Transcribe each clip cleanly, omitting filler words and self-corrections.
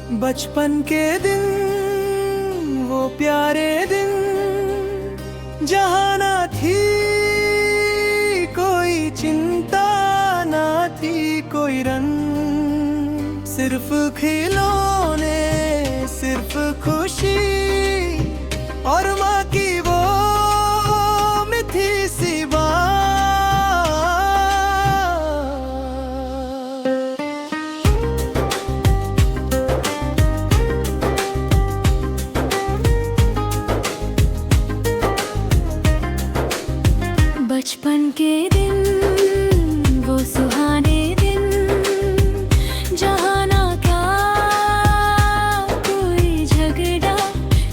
बचपन के दिन वो प्यारे दिन, जहाँ ना थी कोई चिंता, ना थी कोई रंग, सिर्फ खिलौने, सिर्फ खुशी और माँ की वो मीठी सी बात। बचपन के दिन वो सुहाने दिन, जहाँ ना था कोई झगड़ा,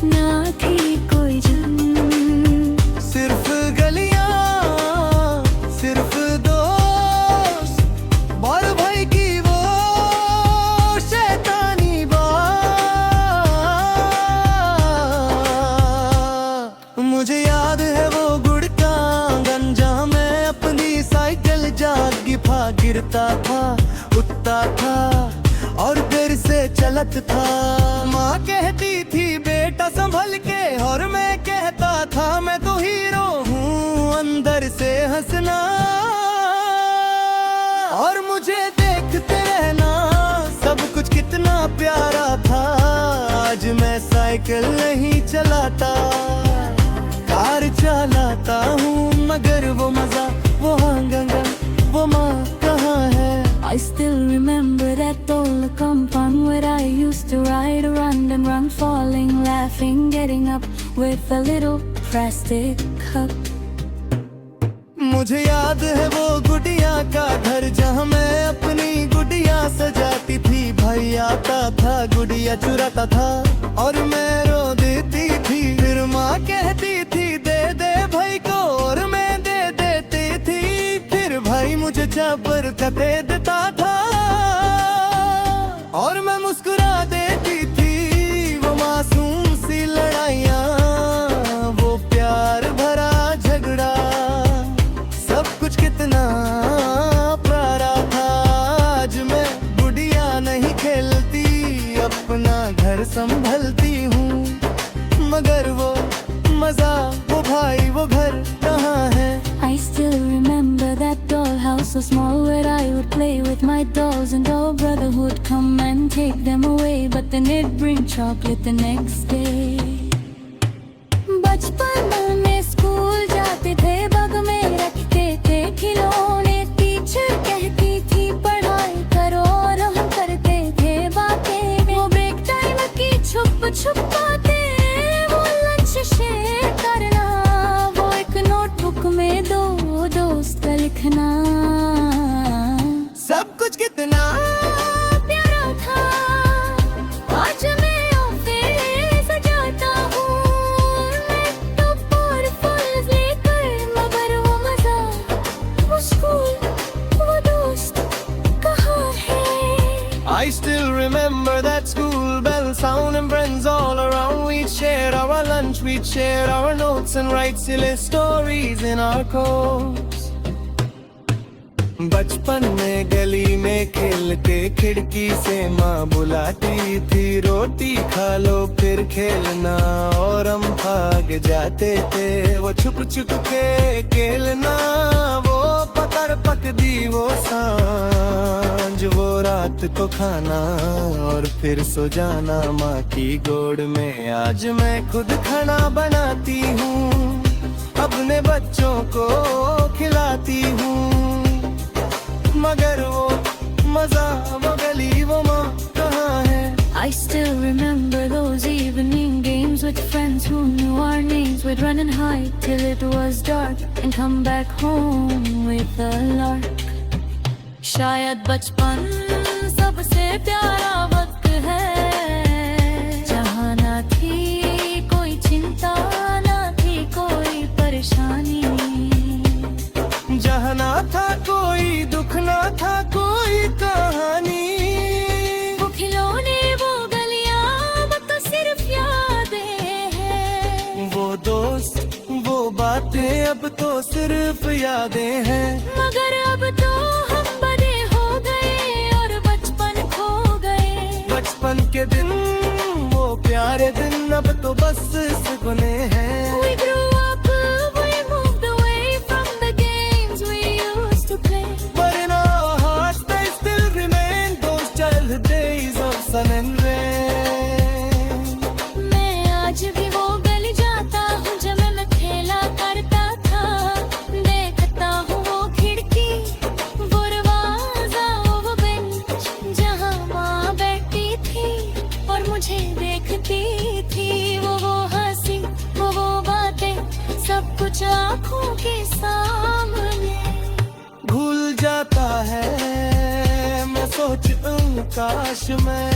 ना थी कोई जंग, सिर्फ गलियां, सिर्फ दोस्त और भाई की वो शैतानी बात। मुझे याद है वो गुड़ का आंगन, जहाँ मैं अपनी साइकिल जागी फा गिरता था, उठता था और फिर से चलत था। माँ कहती थी बेटा संभल के, और मैं कहता था मैं तो हीरो हूँ, अंदर से हंसना और मुझे देखते रहना, सब कुछ कितना प्यारा था। आज मैं साइकिल नहीं चलाता, कार चलाता हूँ, मगर वो मजा, वो आंगन, वो माँ कहाँ है? I still remember that old compound where I used to ride around and run, falling, laughing, getting up with a little plastic cup. मुझे याद है वो गुड़िया का घर, जहाँ मैं अपनी गुड़िया सजाती थी। भाई आता था, गुड़िया चुराता था और मैं रो देती थी। फिर माँ कहती थी दे दे भाई को, और मैं दे देती थी। फिर भाई मुझे जबरदस्ती देता था और मैं मुस्कुरा देती थी। वो मासूम सी लड़ाइयाँ, वो प्यार भरा झगड़ा, सब कुछ कितना प्यारा था। आज मैं गुड़िया नहीं खेलती, अपना घर संभलती हूँ, मगर वो मजा, वो भाई, वो घर कहाँ है? I still remember that dollhouse so small where I would play with my dolls, and all brother would come and take them away, but then they'd bring chocolate the next day. बचपन में school जाते थे, bug में रखते थे खिलौने, teacher कहती थी पढ़ाई करो और हम करते थे बातें। वो ब्रेक टाइम की छुप छुप बातें, वो लंच शेयर करना, वो एक नोटबुक में दो दोस्त का लिखना, सब कुछ कितना प्यारा था। आज मैं ऑफिस जाता हूँ, लैपटॉप और फाइल्स लेकर, मगर वो मजा, वो स्कूल, वो दोस्त कहाँ है? I still remember that school bell sound and friends all around. We'd share our lunch, we'd share our notes and write silly stories in our coats. बचपन में गली में खेल के खिड़की से माँ बुलाती थी, रोटी खा लो फिर खेलना, और हम भाग जाते थे। वो छुप छुप के खेलना, वो पकड़ पकड़ी, वो सांझ, वो रात को खाना और फिर सो जाना माँ की गोद में। आज मैं खुद खाना बनाती हूँ, अपने बच्चों को खिलाती हूँ, मगर वो मजा, वो गली, वो माँ कहाँ है? I still remember those evening games with friends who knew our names. We'd run and hide till it was dark and come back home with a lark. शायद बचपन सबसे प्यारा वक्त है, जहाँ ना थी कोई चिंता, ना थी कोई परेशानी, जहाँ ना था कोई दुख, ना था कोई कहानी। वो खिलौने, वो गलियां, वो तो सिर्फ यादें हैं, वो दोस्त, वो बातें अब तो सिर्फ यादें हैं। मगर अब तो हम बड़े हो गए और बचपन खो गए। बचपन बचपन के दिन वो प्यारे दिन अब तो बस सपने हैं। We grew up, we moved away from the games we used to play. But in our hearts they still remain those childhood days of sun and rain. मैं आज भी वो गली जाता हूँ जब मैं खेला करता था। देखता हूँ वो खिड़की, वो दरवाजा, वो बेंच जहाँ माँ बैठी थी और मुझे देखती थी। वो हंसी, वो बातें, सब कुछ आँखों के सामने। भूल जाता है मैं सोचूं काश मैं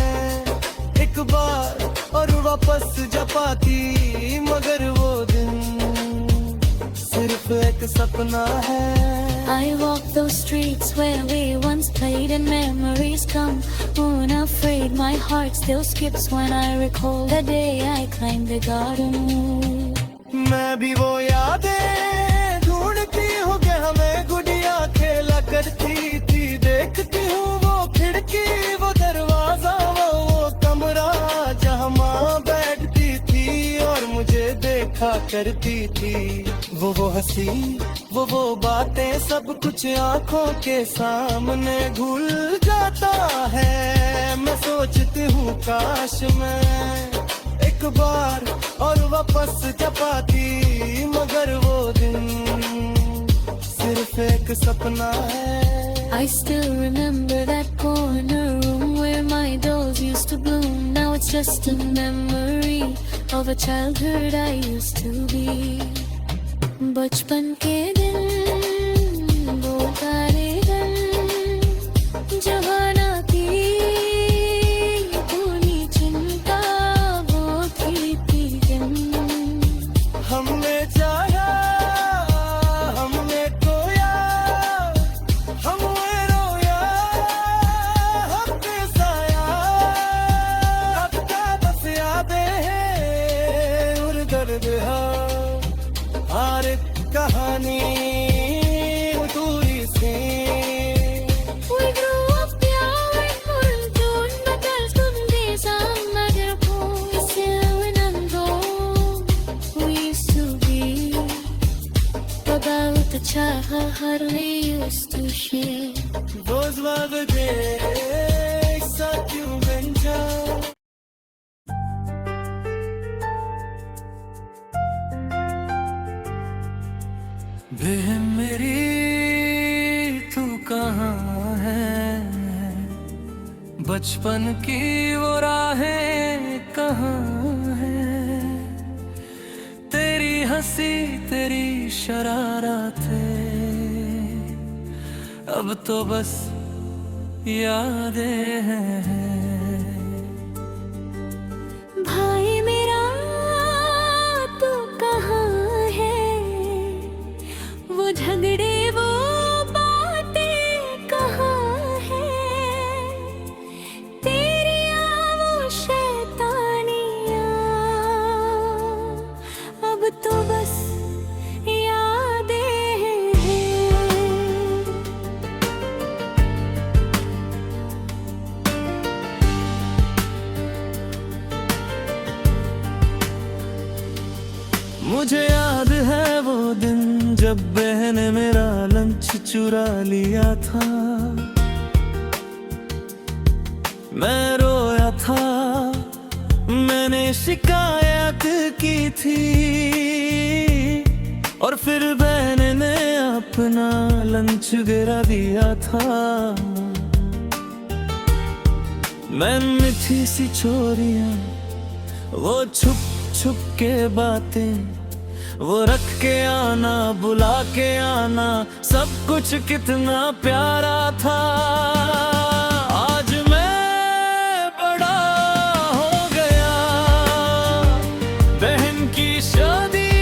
एक बार और वापस जा पाती, मगर वो दिन सिर्फ एक सपना है। I walk those streets where we once played and memories come unafraid. My heart still skips when I recall the day I climbed the garden wall. मैं भी वो यादें ढूंढती हूँ कि हमें गुड़िया खेला करती थी। देखती हूँ वो खिड़की, वो दरवाजा, वो कमरा जहाँ माँ बैठती थी और मुझे देखा करती थी। वो हंसी, वो बातें, सब कुछ आंखों के सामने। भूल जाता है मैं सोचती हूँ काश मैं एक बार और वापस जा पाती, मगर वो दिन सिर्फ एक सपना है। I still remember that corner room where my dolls used to bloom. Now it's just a memory of a childhood I used to be. बचपन के दिन, वो तारे दिन, जवाना की पूरी चिंता, वो खिड़की दिन। हमने चाहा, हमने खोया, हमने रोया, हमने साया, अब का बस यादें हैं और दर्द है। हर एक कहानी अधूरी सी। We grew up yawning multun, badaltun desa magarpo. Still remember we used to be, about the childhood we used to share. Those were the days that you mentioned. बहन मेरी तू कहाँ है, बचपन की वो राहें कहाँ है। तेरी हंसी, तेरी शरारतें अब तो बस यादें हैं। भाई मेरा तू कहाँ है, वो झगड़े, वो बातें कहाँ है। तेरिया वो शैतानियाँ अब तो बस यादें हैं। मुझे याद है वो दिन जब बहन ने मेरा लंच चुरा लिया था। मैं रोया था, मैंने शिकायत की थी और फिर बहन ने अपना लंच गिरा दिया था। मैं मीठी सी चोरियां, वो छुप छुप के बातें, वो रख के आना, बुला के आना, सब कुछ कितना प्यारा था। आज मैं बड़ा हो गया, बहन की शादी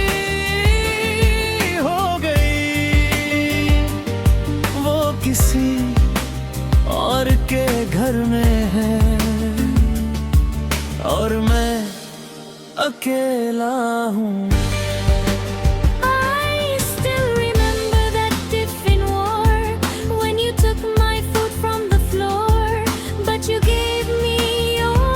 हो गई, वो किसी और के घर में है और मैं अकेला हूँ। You gave me your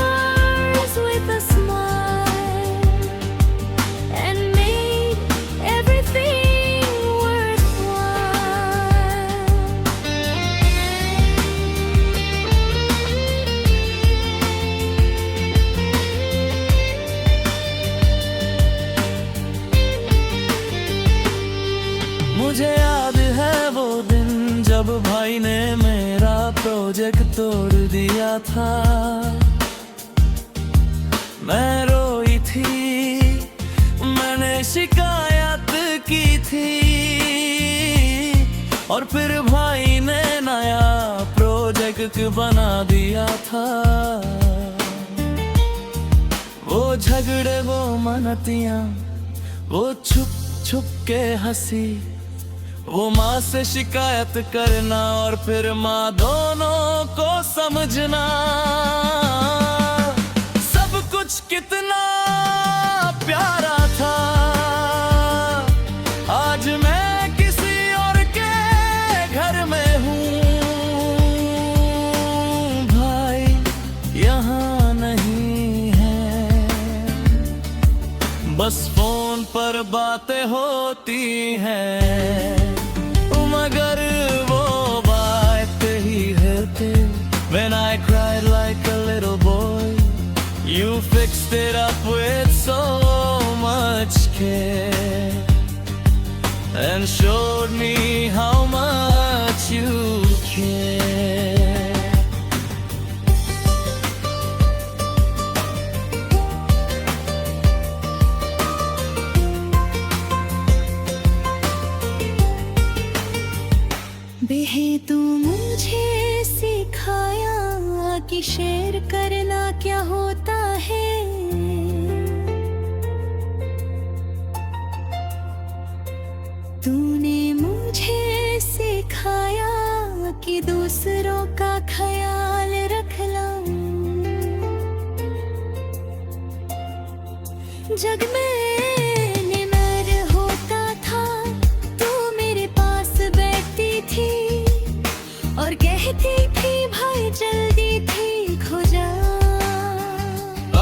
भाई ने मेरा प्रोजेक्ट तोड़ दिया था। मैं रोई थी, मैंने शिकायत की थी, और फिर भाई ने नया प्रोजेक्ट बना दिया था। वो झगड़े, वो मनतियाँ, वो छुप छुप के हंसी, वो माँ से शिकायत करना और फिर माँ दोनों को समझना। सब कुछ कितना प्यारा था। आज मैं किसी और के घर में हूँ, भाई यहाँ नहीं है। बस फोन पर बातें होती हैं, मगर वो बात ही है। When I cried like a little boy, you fixed it up with so much care, and showed me how much you care. बेहे तू मुझे सिखाया कि शेयर करना क्या होता है। तूने मुझे सिखाया कि दूसरों का ख्याल रखना। जग में और कहती थी भाई जल्दी ठीक हो जा।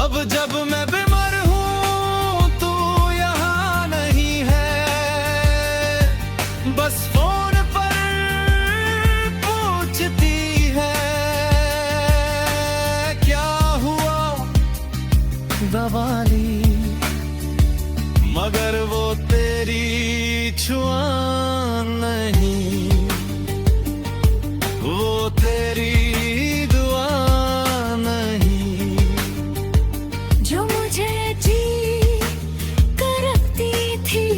अब जब मैं बीमार हूँ तू यहाँ नहीं है, बस फोन पर पूछती है क्या हुआ, दवा ली, मगर वो तेरी छुआ नहीं, वो तेरी दुआ नहीं, जो मुझे जी कर रखती थी।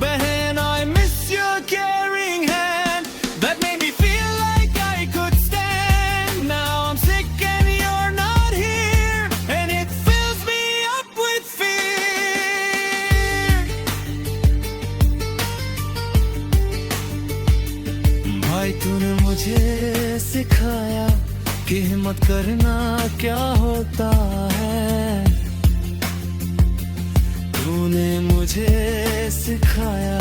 बहन, I miss your caring hand that made me feel like I could stand. Now I'm sick and you're not here, and it fills me up with fear. भाई तूने मुझे सिखाया कि हिम्मत करना क्या होता है। तूने मुझे सिखाया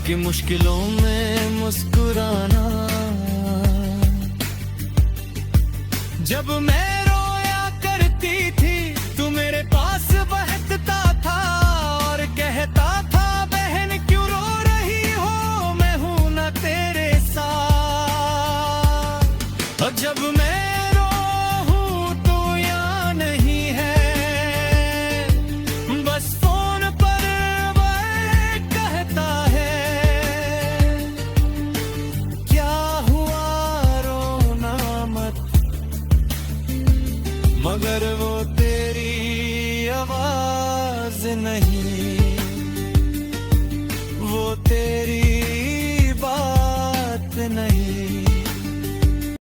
कि मुश्किलों में मुस्कुराना। जब मैं रोया करती थी तू मेरे पास बहकता था और कहता था बहन क्यों रो रही हो, मैं हूं ना तेरे साथ। और जब मैं रोऊं तो यहाँ नहीं है, बस फोन पर वह कहता है क्या हुआ, रोना मत, मगर वो तेरी आवाज नहीं।